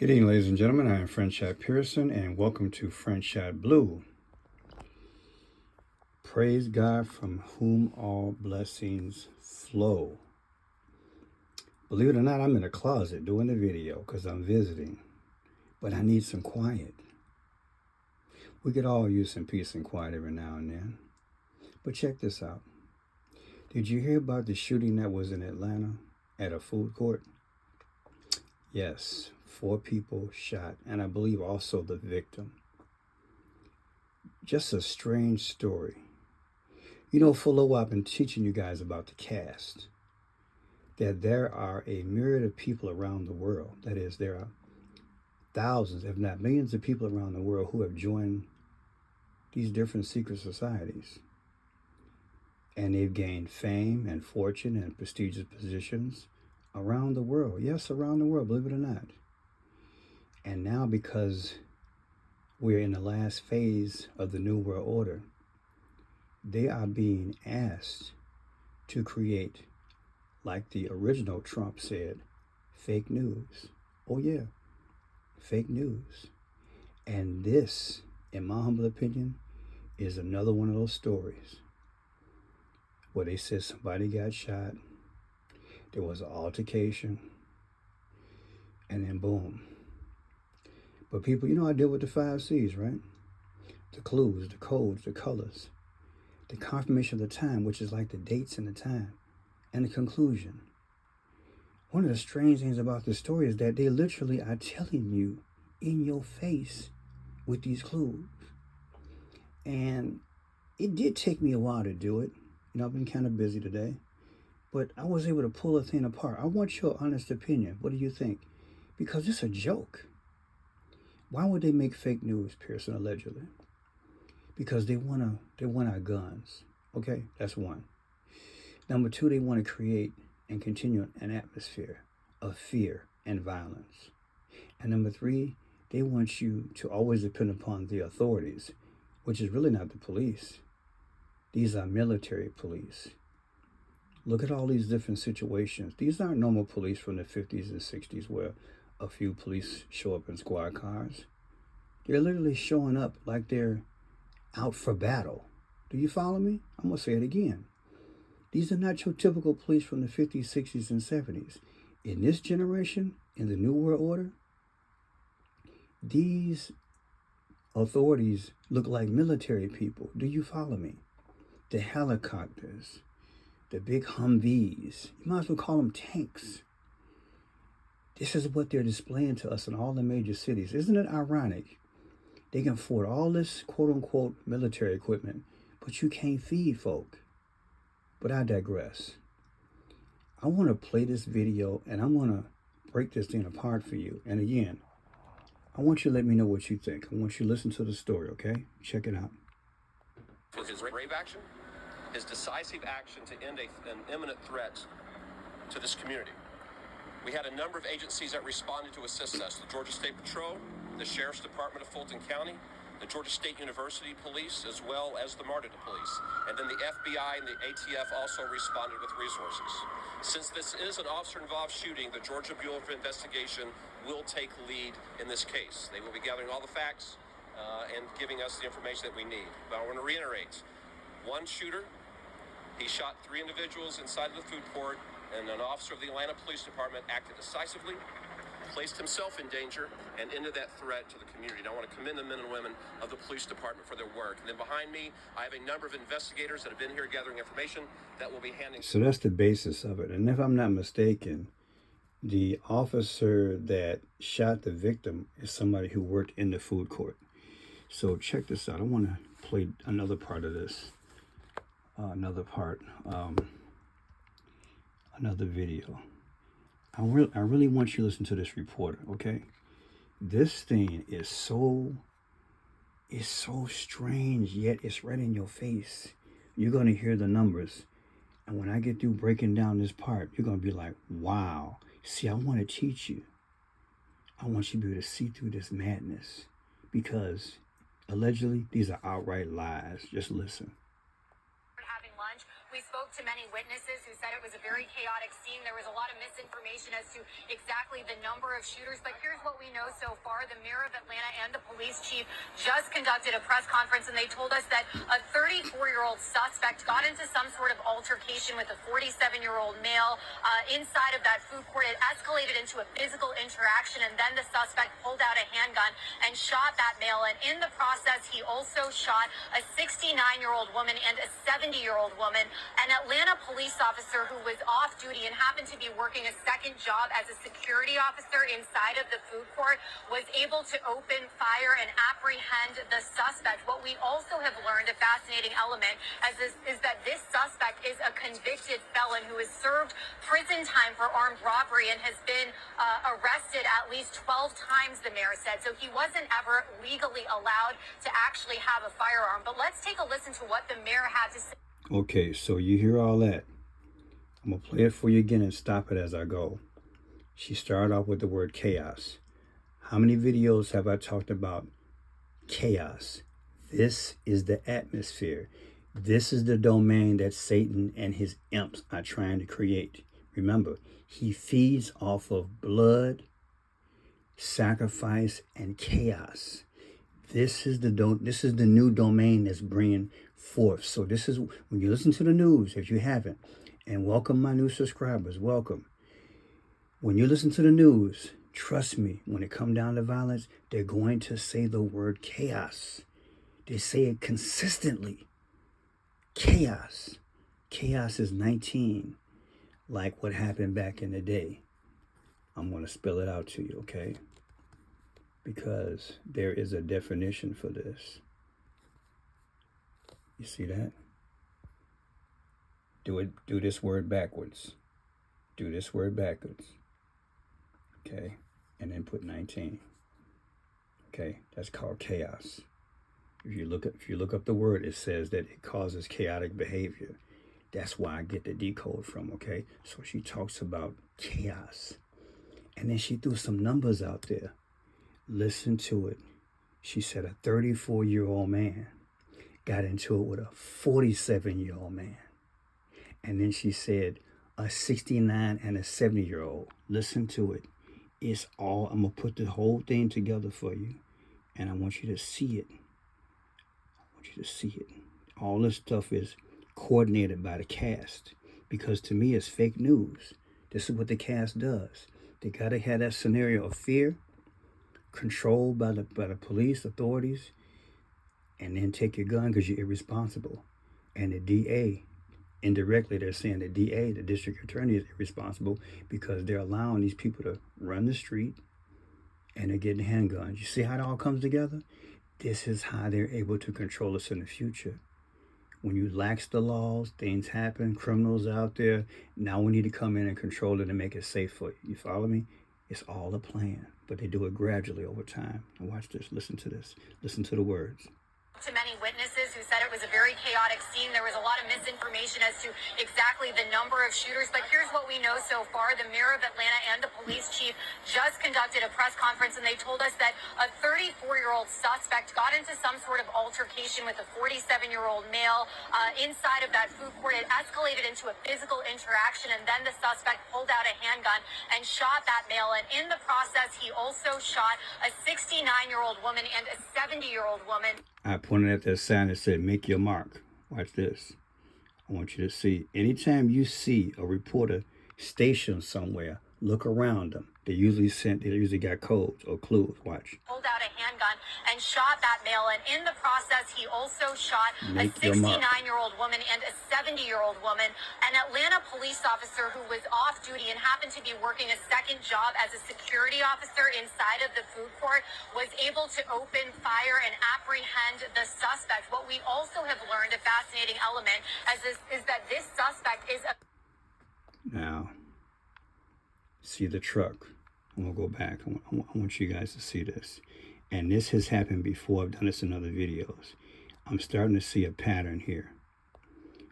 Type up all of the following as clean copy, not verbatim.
Good evening, ladies and gentlemen. I am French Chat Pearson, and welcome to French Chat Blue. Praise God, from whom all blessings flow. Believe it or not, I'm in a closet doing the video because I'm visiting, but I need some quiet. We could all use some peace and quiet every now and then. But check this out. Did you hear about the shooting that was in Atlanta at a food court? Yes, 4 people shot, and I believe also the victim. Just a strange story. You know, for a little while I've been teaching you guys about the caste, that there are a myriad of people around the world. That is, there are thousands, if not millions of people around the world who have joined these different secret societies. And they've gained fame and fortune and prestigious positions around the world. Yes, around the world, believe it or not. And now, because we're in the last phase of the New World Order, they are being asked to create, like the original Trump said, fake news. Oh yeah, fake news. And this, in my humble opinion, is another one of those stories where they said somebody got shot, there was an altercation, and then boom. But people, you know, I deal with the 5 C's, right? The clues, the codes, the colors, the confirmation of the time, which is like the dates and the time, and the conclusion. One of the strange things about this story is that they literally are telling you in your face with these clues. And it did take me a while to do it. You know, I've been kind of busy today, but I was able to pull a thing apart. I want your honest opinion. What do you think? Because it's a joke. Why would they make fake news, Pearson, allegedly? Because they want our guns. Okay, that's one. Number 2, they want to create and continue an atmosphere of fear and violence. And number 3, they want you to always depend upon the authorities, which is really not the police. These are military police. Look at all these different situations. These aren't normal police from the 50s and 60s where a few police show up in squad cars. They're literally showing up like they're out for battle. Do you follow me? I'm going to say it again. These are not your typical police from the 50s, 60s, and 70s. In this generation, in the New World Order, these authorities look like military people. Do you follow me? The helicopters, the big Humvees, you might as well call them tanks. This is what they're displaying to us in all the major cities. Isn't it ironic? They can afford all this quote-unquote military equipment, but you can't feed folk. But I digress. I want to play this video, and I'm going to break this thing apart for you. And again, I want you to let me know what you think. I want you to listen to the story, okay? Check it out. For his brave action, his decisive action to end an imminent threat to this community. We had a number of agencies that responded to assist us. The Georgia State Patrol, the Sheriff's Department of Fulton County, the Georgia State University Police, as well as the MARTA Police. And then the FBI and the ATF also responded with resources. Since this is an officer-involved shooting, the Georgia Bureau of Investigation will take lead in this case. They will be gathering all the facts and giving us the information that we need. But I want to reiterate, one shooter, he shot 3 individuals inside of the food court, and an officer of the Atlanta Police Department acted decisively, placed himself in danger, and ended that threat to the community. And I want to commend the men and women of the police department for their work. And then behind me, I have a number of investigators that have been here gathering information that will be handing. So that's the basis of it. And if I'm not mistaken, the officer that shot the victim is somebody who worked in the food court. So check this out. I want to play another part of this. Another video. I really want you to listen to this reporter, okay? This thing is so strange, yet it's right in your face. You're going to hear the numbers. And when I get through breaking down this part, you're going to be like, wow. See, I want to teach you. I want you to be able to see through this madness. Because allegedly, these are outright lies. Just listen. Having lunch We spoke to many witnesses who said it was a very chaotic scene. There was a lot of misinformation as to exactly the number of shooters. But here's what we know so far. The mayor of Atlanta and the police chief just conducted a press conference, and they told us that a 34-year-old suspect got into some sort of altercation with a 47-year-old male inside of that food court. It escalated into a physical interaction, and then the suspect pulled out a handgun and shot that male. And in the process, he also shot a 69-year-old woman and a 70-year-old woman. An Atlanta police officer who was off duty and happened to be working a second job as a security officer inside of the food court was able to open fire and apprehend the suspect. What we also have learned, a fascinating element, is that this suspect is a convicted felon who has served prison time for armed robbery and has been arrested at least 12 times, the mayor said. So he wasn't ever legally allowed to actually have a firearm. But let's take a listen to what the mayor had to say. Okay, so you hear all that. I'm going to play it for you again and stop it as I go. She started off with the word chaos. How many videos have I talked about chaos? This is the atmosphere. This is the domain that Satan and his imps are trying to create. Remember, he feeds off of blood, sacrifice, and chaos. This is the new domain that's bringing forth. So this is when you listen to the news, if you haven't, and welcome my new subscribers, welcome. When you listen to the news, trust me, when it comes down to violence, they're going to say the word chaos. They say it consistently. Chaos. Chaos is 19, like what happened back in the day. I'm going to spell it out to you, okay? Because there is a definition for this. You see that? Do this word backwards. Do this word backwards. Okay? And then put 19. Okay? That's called chaos. If you look up the word, it says that it causes chaotic behavior. That's where I get the decode from, okay? So she talks about chaos. And then she threw some numbers out there. Listen to it. She said a 34-year-old man got into it with a 47-year-old man. And then she said a 69 and a 70-year-old. Listen to it. It's all, I'm going to put the whole thing together for you. And I want you to see it. I want you to see it. All this stuff is coordinated by the cast. Because to me, it's fake news. This is what the cast does. They got to have that scenario of fear, controlled by the police authorities, and then take your gun because you're irresponsible. And the DA, indirectly, they're saying the DA, the district attorney, is irresponsible because they're allowing these people to run the street and they're getting handguns. You see how it all comes together? This is how they're able to control us in the future. When you lax the laws, things happen, criminals out there. Now we need to come in and control it and make it safe for you. You follow me? It's all a plan, but they do it gradually over time. Now watch this. Listen to this. Listen to the words. To many witnesses who said it was a very chaotic scene. There was a lot of misinformation as to exactly the number of shooters. But here's what we know so far. The mayor of Atlanta and the police chief just conducted a press conference, and they told us that a 34-year-old suspect got into some sort of altercation with a 47-year-old male inside of that food court. It escalated into a physical interaction, and then the suspect pulled out a handgun and shot that male. And in the process, he also shot a 69-year-old woman and a 70-year-old woman. I pointed at that sign that said, make your mark. Watch this. I want you to see, anytime you see a reporter stationed somewhere, look around them. They usually got codes or clues. Watch. Pulled out a handgun and shot that male. And in the process, he also shot a 69-year-old woman and a 70-year-old woman. An Atlanta police officer who was off duty and happened to be working a second job as a security officer inside of the food court was able to open fire and apprehend the suspect. What we also have learned, a fascinating element, is that this suspect is a... Now, see the truck. I'm going to go back. I want you guys to see this. And this has happened before. I've done this in other videos. I'm starting to see a pattern here.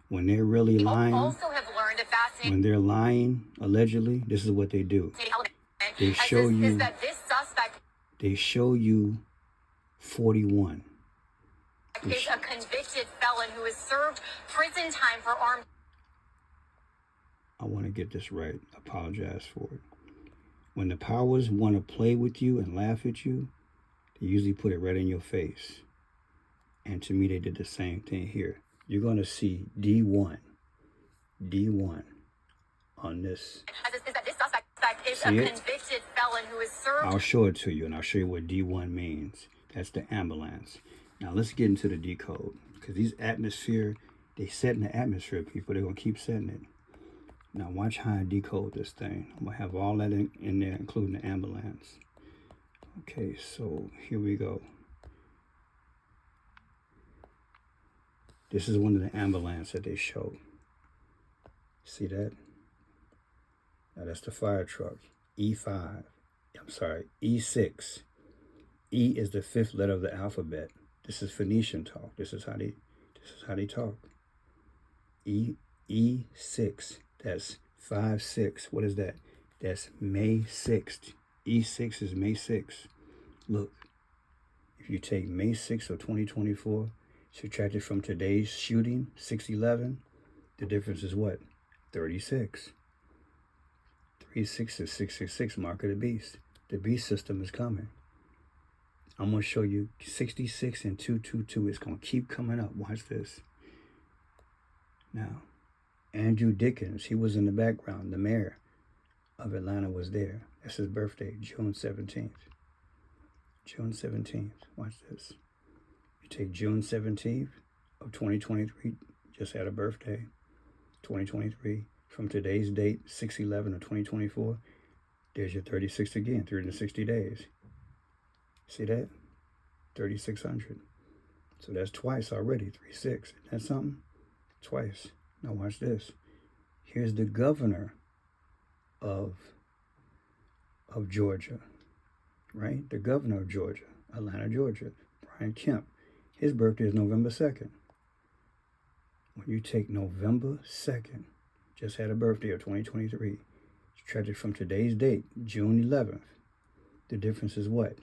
When they're really lying, also have learned a fascinating... when they're lying, allegedly, this is what they do. They show you... that this suspect... They show you 41. Is a convicted felon who has served prison time for armed... I want to get this right. Apologize for it. When the powers want to play with you and laugh at you, they usually put it right in your face. And to me, they did the same thing here. You're going to see D1 on this. Is that this suspect is See a it? convicted felon who is served. I'll show it to you, and I'll show you what D1 means. That's the ambulance. Now, let's get into the decode. Because these atmosphere, they set in the atmosphere, people. They're going to keep setting it. Now, watch how I decode this thing. I'm going to have all that in there, including the ambulance. Okay, so here we go. This is one of the ambulance that they showed. See that? Now that's the fire truck. E5. I'm sorry, E6. E is the 5th letter of the alphabet. This is Phoenician talk. This is how they talk. E6. That's 5-6. What is that? That's May 6th. E6 is May 6th. Look, if you take May 6th of 2024, subtract it from today's shooting, 6/11, the difference is what? 36. 36 is 666, mark of the beast. The beast system is coming. I'm going to show you 66 and 222. It's going to keep coming up. Watch this. Now, Andrew Dickens, he was in the background. The mayor of Atlanta was there. That's his birthday, June 17th. June 17th. Watch this. You take June 17th of 2023, just had a birthday, 2023. From today's date, 6/11 of 2024, there's your 36 again, 360 days. See that? 3,600. So that's twice already, 3/6. That's something? Twice. Now watch this. Here's the governor of Georgia, right? The governor of Georgia, Atlanta, Georgia, Brian Kemp. His birthday is November 2nd. When you take November 2nd, just had a birthday of 2023, subtract it from today's date, June 11th. The difference is what?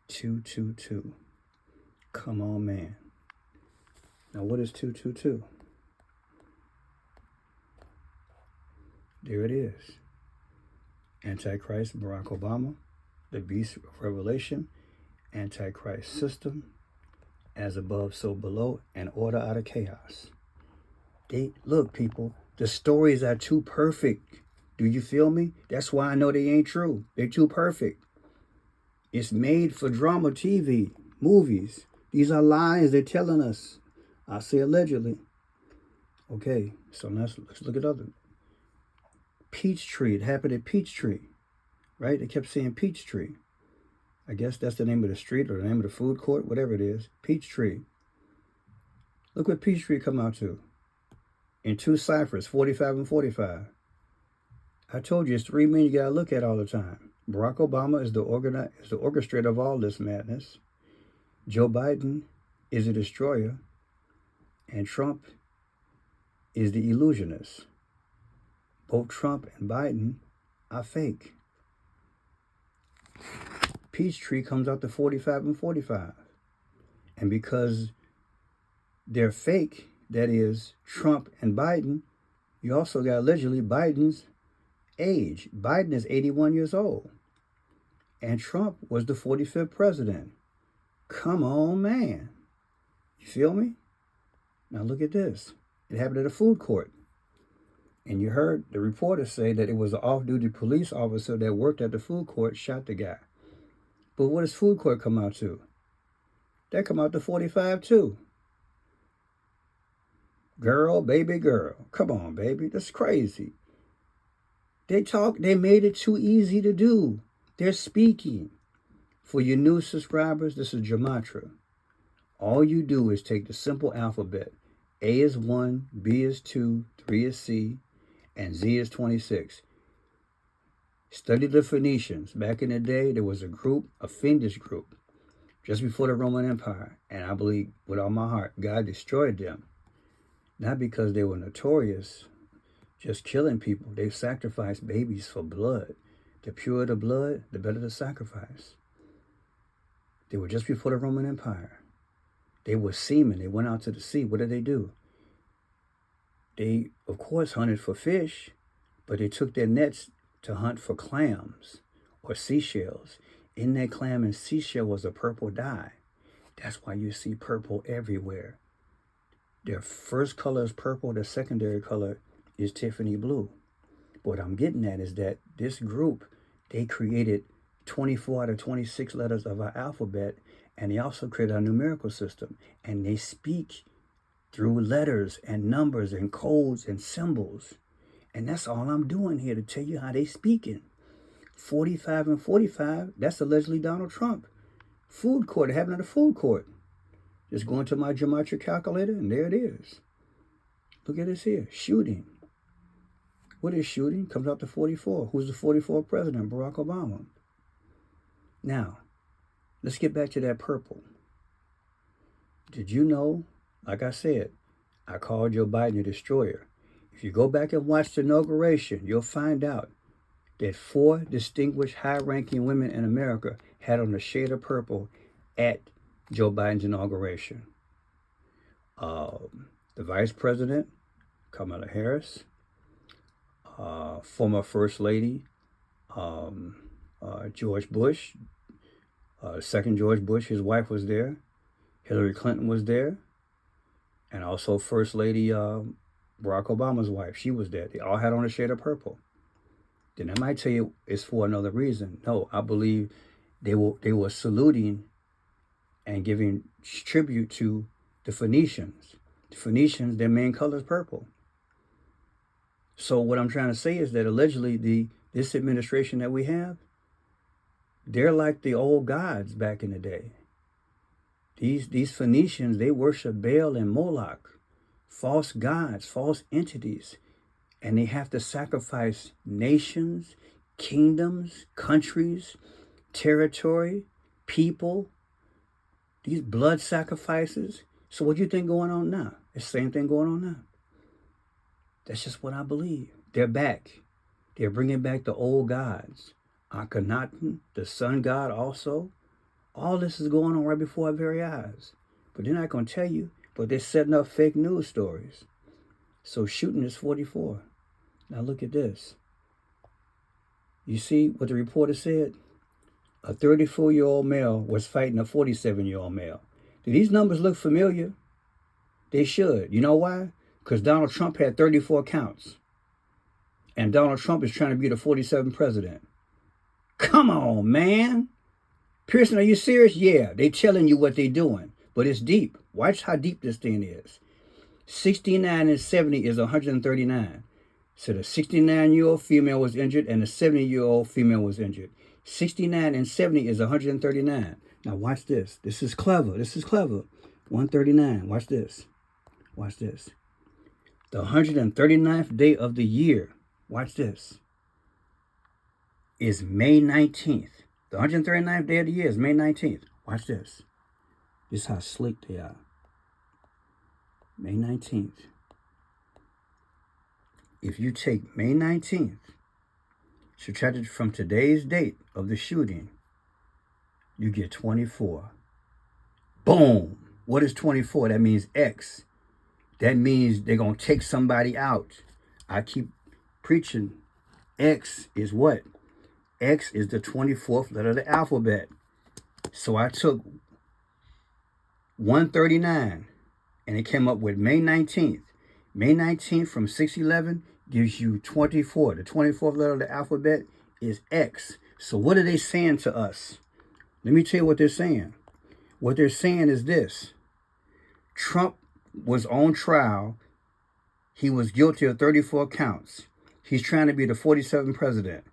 222. Come on, man. Now, what is 222? There it is. Antichrist, Barack Obama, the beast of Revelation, Antichrist system, as above, so below, and order out of chaos. Look, people, the stories are too perfect. Do you feel me? That's why I know they ain't true. They're too perfect. It's made for drama TV, movies. These are lies they're telling us. I say allegedly. Okay, so let's look at other. Peachtree, it happened at Peachtree, right? They kept saying Peachtree. I guess that's the name of the street or the name of the food court, whatever it is. Peachtree. Look what Peachtree come out to. In 2 ciphers, 45 and 45. I told you it's 3 men you gotta look at all the time. Barack Obama is the orchestrator of all this madness. Joe Biden is a destroyer. And Trump is the illusionist. Both Trump and Biden are fake. Peachtree comes out to 45 and 45. And because they're fake, that is Trump and Biden, you also got allegedly Biden's age. Biden is 81 years old. And Trump was the 45th president. Come on, man. You feel me? Now look at this. It happened at a food court. And you heard the reporter say that it was an off-duty police officer that worked at the food court shot the guy. But what does food court come out to? That come out to 45 too. Girl, baby girl. Come on, baby. That's crazy. They made it too easy to do. They're speaking. For your new subscribers, this is Gematria. All you do is take the simple alphabet. A is 1, B is 2, 3 is C, and Z is 26. Study the Phoenicians. Back in the day, there was a group, a fiendish group, just before the Roman Empire. And I believe with all my heart, God destroyed them. Not because they were notorious, just killing people. They sacrificed babies for blood. The purer the blood, the better the sacrifice. They were just before the Roman Empire. They were seamen. They went out to the sea. What did they do? They, of course, hunted for fish, but they took their nets to hunt for clams or seashells. In that clam and seashell was a purple dye. That's why you see purple everywhere. Their first color is purple, the secondary color is Tiffany blue. What I'm getting at is that this group, they created 24 out of 26 letters of our alphabet, and they also created a numerical system. And they speak through letters and numbers and codes and symbols. And that's all I'm doing here, to tell you how they speaking. 45 and 45, that's allegedly Donald Trump. Food court, having at a food court. Just going to my geometry calculator, and there it is. Look at this here, shooting. What is shooting? Comes out to 44. Who's the 44th president? Barack Obama. Now, let's get back to that purple. Did you know, like I said, I called Joe Biden a destroyer. If you go back and watch the inauguration, you'll find out that 4 distinguished high-ranking women in America had on a shade of purple at Joe Biden's inauguration. The Vice President, Kamala Harris, former First Lady, George Bush, second George Bush, his wife was there. Hillary Clinton was there. And also First Lady Barack Obama's wife, she was there. They all had on a shade of purple. Then I might tell you it's for another reason. No, I believe they were saluting and giving tribute to the Phoenicians. The Phoenicians, their main color is purple. So what I'm trying to say is that allegedly this administration that we have, they're like the old gods back in the day. These Phoenicians, they worship Baal and Moloch, false gods, false entities, and they have to sacrifice nations, kingdoms, countries, territory, people, these blood sacrifices. So what do you think going on now? It's the same thing going on now. That's just what I believe. They're back. They're bringing back the old gods. Akhenaten, the sun god also. All this is going on right before our very eyes. But they're not going to tell you, but they're setting up fake news stories. So shooting is 44. Now look at this. You see what the reporter said? A 34-year-old male was fighting a 47-year-old male. Do these numbers look familiar? They should. You know why? Because Donald Trump had 34 counts. And Donald Trump is trying to be the 47th president. Come on, man. Pearson, are you serious? Yeah, they telling you what they doing. But it's deep. Watch how deep this thing is. 69 and 70 is 139. So the 69-year-old female was injured and the 70-year-old female was injured. 69 and 70 is 139. Now watch this. This is clever. This is clever. 139. Watch this. Watch this. The 139th day of the year, watch this, is May 19th. The 139th day of the year is May 19th. Watch this. This is how slick they are. May 19th. If you take May 19th, subtracted from today's date of the shooting, you get 24. Boom. What is 24? That means X. That means they're going to take somebody out. I keep preaching. X is what? X is the 24th letter of the alphabet. So I took 139 and it came up with May 19th. May 19th from 611 gives you 24. The 24th letter of the alphabet is X. So what are they saying to us? Let me tell you what they're saying. What they're saying is this. Trump was on trial. He was guilty of 34 counts. He's trying to be the 47th president.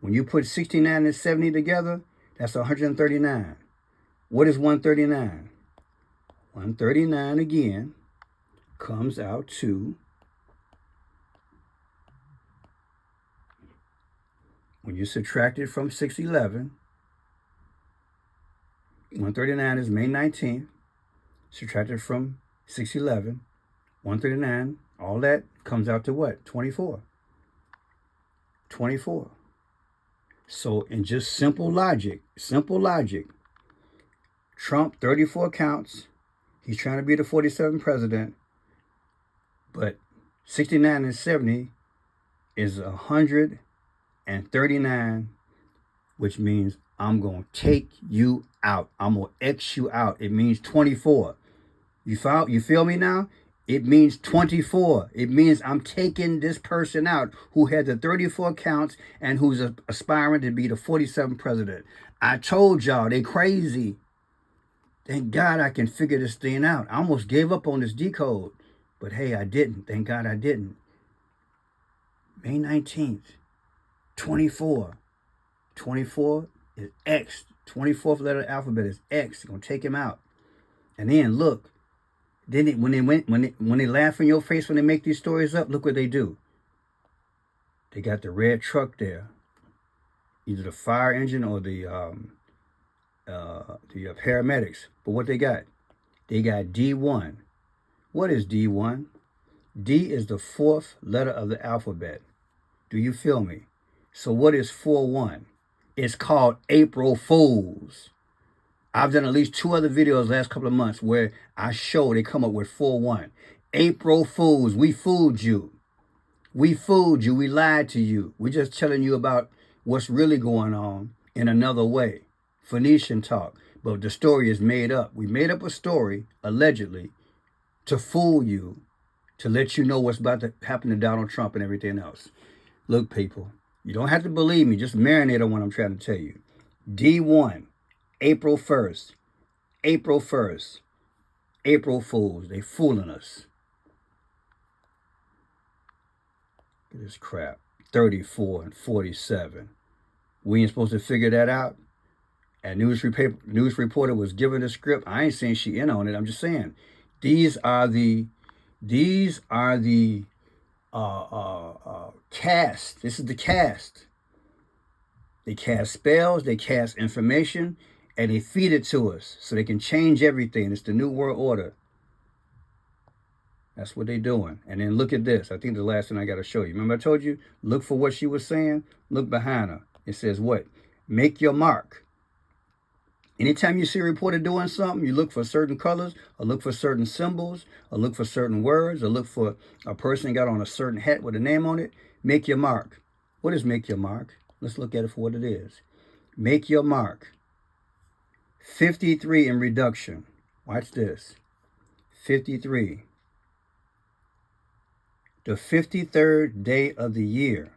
When you put 69 and 70 together, that's 139. What is 139? 139 again comes out to, when you subtract it from 611, 139 is May 19th, subtracted from 611, 139, all that comes out to what? 24. 24. So in just simple logic, Trump, 34 counts. He's trying to be the 47th president. But 69 and 70 is 139, which means I'm going to take you out. I'm going to X you out. It means 24. You feel me now? It means 24. It means I'm taking this person out who had the 34 counts and who's aspiring to be the 47th president. I told y'all, they crazy. Thank God I can figure this thing out. I almost gave up on this decode. But hey, I didn't. Thank God I didn't. May 19th, 24. 24 is X. 24th letter of the alphabet is X. You're going to take him out. And then look. Then when they laugh in your face when they make these stories up, look what they do. They got the red truck there, either the fire engine or the paramedics. But what they got D1. What is D1? D is the 4th letter of the alphabet. Do you feel me? So what is 4-1? It's called April Fools. I've done at least 2 other videos last couple of months where I show they come up with 4-1. April Fools, we fooled you. We fooled you, we lied to you. We're just telling you about what's really going on in another way. Phoenician talk. But the story is made up. We made up a story, allegedly, to fool you, to let you know what's about to happen to Donald Trump and everything else. Look, people, you don't have to believe me. Just marinate on what I'm trying to tell you. D1. April 1st. April 1st. April Fools. They fooling us. Look at this crap. 34 and 47. We ain't supposed to figure that out. And news reporter was given the script. I ain't saying she in on it. I'm just saying these are the cast. This is the cast. They cast spells. They cast information. And they feed it to us so they can change everything. It's the New World Order. That's what they're doing. And then look at this. I think the last thing I got to show you. Remember I told you, look for what she was saying? Look behind her. It says what? Make your mark. Anytime you see a reporter doing something, you look for certain colors, or look for certain symbols, or look for certain words, or look for a person got on a certain hat with a name on it. Make your mark. What is make your mark? Let's look at it for what it is. Make your mark. 53 in reduction. Watch this. 53. The 53rd day of the year.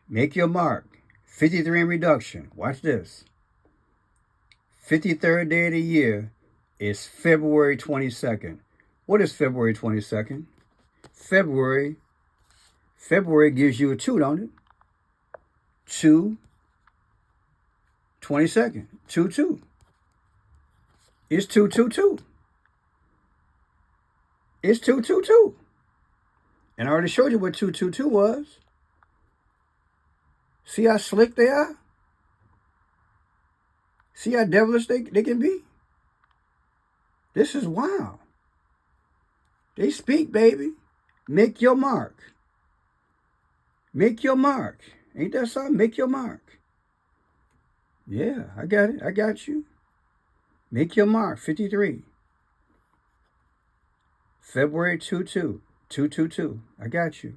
Make your mark. 53 in reduction. Watch this. 53rd day of the year is February 22nd. What is February 22nd? February gives you a 2, don't it? 2 22nd. 2-2. It's 2-2-2. It's 2-2-2. And I already showed you what 2-2-2 was. See how slick they are? See how devilish they can be? This is wild. They speak, baby. Make your mark. Make your mark. Ain't that something? Make your mark. Yeah, I got it. I got you. Make your mark. 53. February 2-2. 2-2-2. I got you.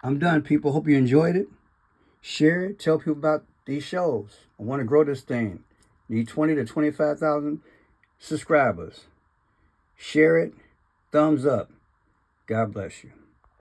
I'm done, people. Hope you enjoyed it. Share it. Tell people about these shows. I want to grow this thing. Need 20 to 25,000 subscribers. Share it. Thumbs up. God bless you.